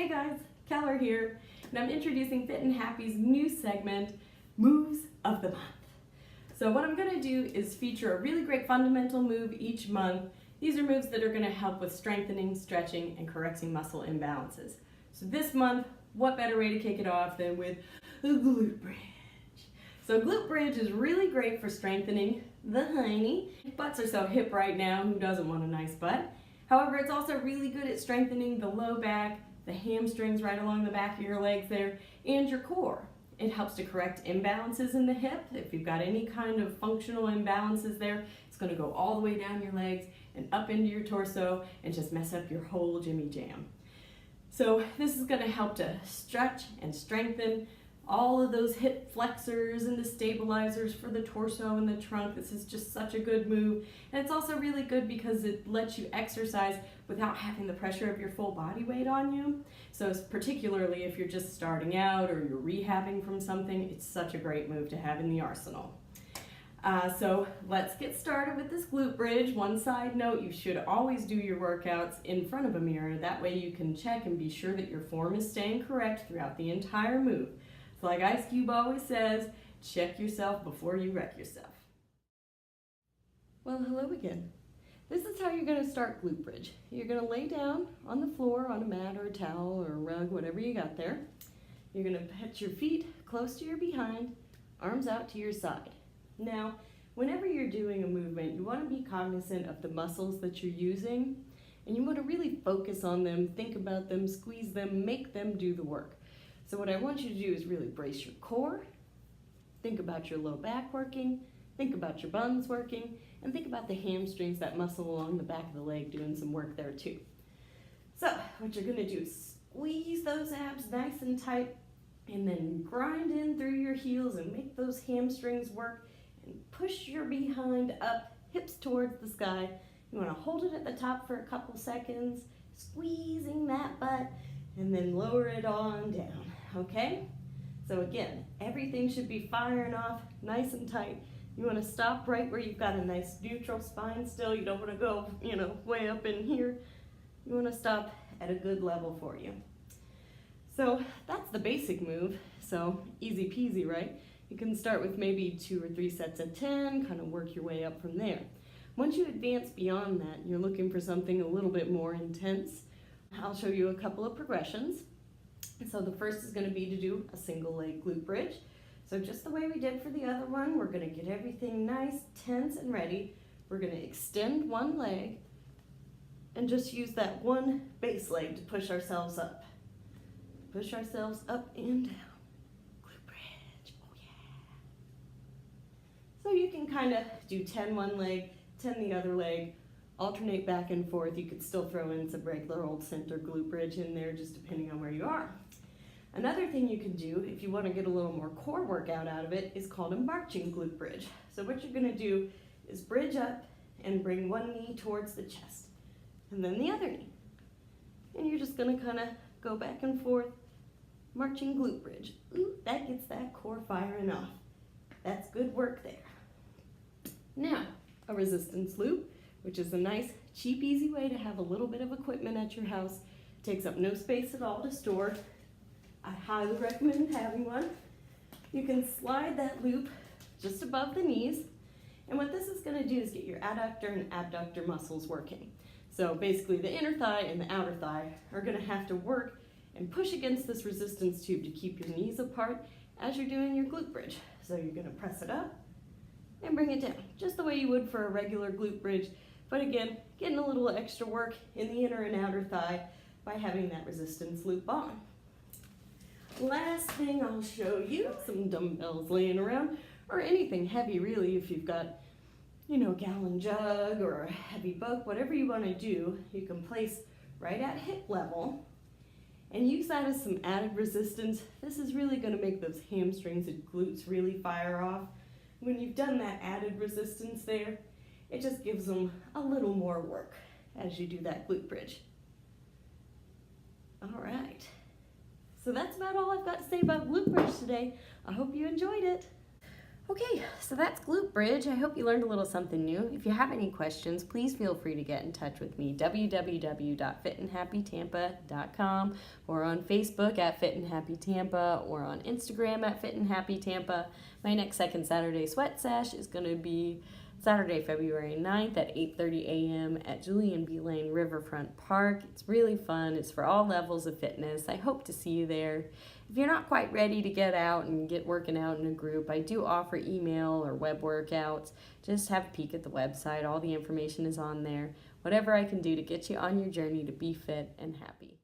Hey guys, Keller here, and I'm introducing Fit and Happy's new segment, Moves of the Month. So what I'm going to do is feature a really great fundamental move each month. These are moves that are going to help with strengthening, stretching, and correcting muscle imbalances. So this month, what better way to kick it off than with a glute bridge? So glute bridge is really great for strengthening the hiney. Butts are so hip right now, who doesn't want a nice butt? However, it's also really good at strengthening the low back, the hamstrings right along the back of your legs there, and your core. It helps to correct imbalances in the hip. If you've got any kind of functional imbalances there, it's going to go all the way down your legs and up into your torso and just mess up your whole jimmy jam. So this is going to help to stretch and strengthen all of those hip flexors and the stabilizers for the torso and the trunk. This is just such a good move. And it's also really good because it lets you exercise without having the pressure of your full body weight on you. So particularly if you're just starting out or you're rehabbing from something, it's such a great move to have in the arsenal. So let's get started with this glute bridge. One side note, you should always do your workouts in front of a mirror. That way you can check and be sure that your form is staying correct throughout the entire move. So like Ice Cube always says, check yourself before you wreck yourself. Well, hello again. This is how you're going to start glute bridge. You're going to lay down on the floor on a mat or a towel or a rug, whatever you got there. You're going to put your feet close to your behind, arms out to your side. Now, whenever you're doing a movement, you want to be cognizant of the muscles that you're using, and you want to really focus on them, think about them, squeeze them, make them do the work. So what I want you to do is really brace your core, think about your low back working, think about your buns working, and think about the hamstrings, that muscle along the back of the leg doing some work there too. So what you're going to do is squeeze those abs nice and tight, and then grind in through your heels and make those hamstrings work, and push your behind up, hips towards the sky. You want to hold it at the top for a couple seconds, squeezing that butt, and then lower it on down. Okay, so again, everything should be firing off nice and tight. You want to stop right where you've got a nice neutral spine still. You don't want to go, way up in here. You want to stop at a good level for you. So that's the basic move. So easy peasy, right? You can start with maybe 2 or 3 sets of 10, kind of work your way up from there. Once you advance beyond that, you're looking for something a little bit more intense. I'll show you a couple of progressions. So the first is going to be to do a single leg glute bridge. So just the way we did for the other one, we're going to get everything nice, tense, and ready. We're going to extend one leg and just use that one base leg to push ourselves up. Push ourselves up and down. Glute bridge, oh yeah. So you can kind of do 10 one leg, 10 the other leg, alternate back and forth. You could still throw in some regular old center glute bridge in there, just depending on where you are. Another thing you can do, if you want to get a little more core workout out of it, is called a marching glute bridge. So what you're going to do is bridge up and bring one knee towards the chest, and then the other knee. And you're just going to kind of go back and forth, marching glute bridge. Ooh, that gets that core firing off. That's good work there. Now, a resistance loop, which is a nice, cheap, easy way to have a little bit of equipment at your house. Takes up no space at all to store. I highly recommend having one. You can slide that loop just above the knees, and what this is going to do is get your adductor and abductor muscles working. So basically the inner thigh and the outer thigh are going to have to work and push against this resistance tube to keep your knees apart as you're doing your glute bridge. So you're going to press it up and bring it down, just the way you would for a regular glute bridge, but again, getting a little extra work in the inner and outer thigh by having that resistance loop on. Last thing I'll show you, some dumbbells laying around, or anything heavy really. If you've got, a gallon jug or a heavy book, whatever you want to do, you can place right at hip level and use that as some added resistance. This is really going to make those hamstrings and glutes really fire off. When you've done that added resistance there, it just gives them a little more work as you do that glute bridge. All right. So that's about all I've got to say about glute bridge today. I hope you enjoyed it. Okay, so that's glute bridge. I hope you learned a little something new. If you have any questions, please feel free to get in touch with me, www.fitandhappytampa.com, or on Facebook at Fit and Happy Tampa, or on Instagram at Fit and Happy Tampa. My next second Saturday sweat sesh is going to be Saturday, February 9th at 8:30 a.m. at Julian B. Lane Riverfront Park. It's really fun. It's for all levels of fitness. I hope to see you there. If you're not quite ready to get out and get working out in a group, I do offer email or web workouts. Just have a peek at the website. All the information is on there. Whatever I can do to get you on your journey to be fit and happy.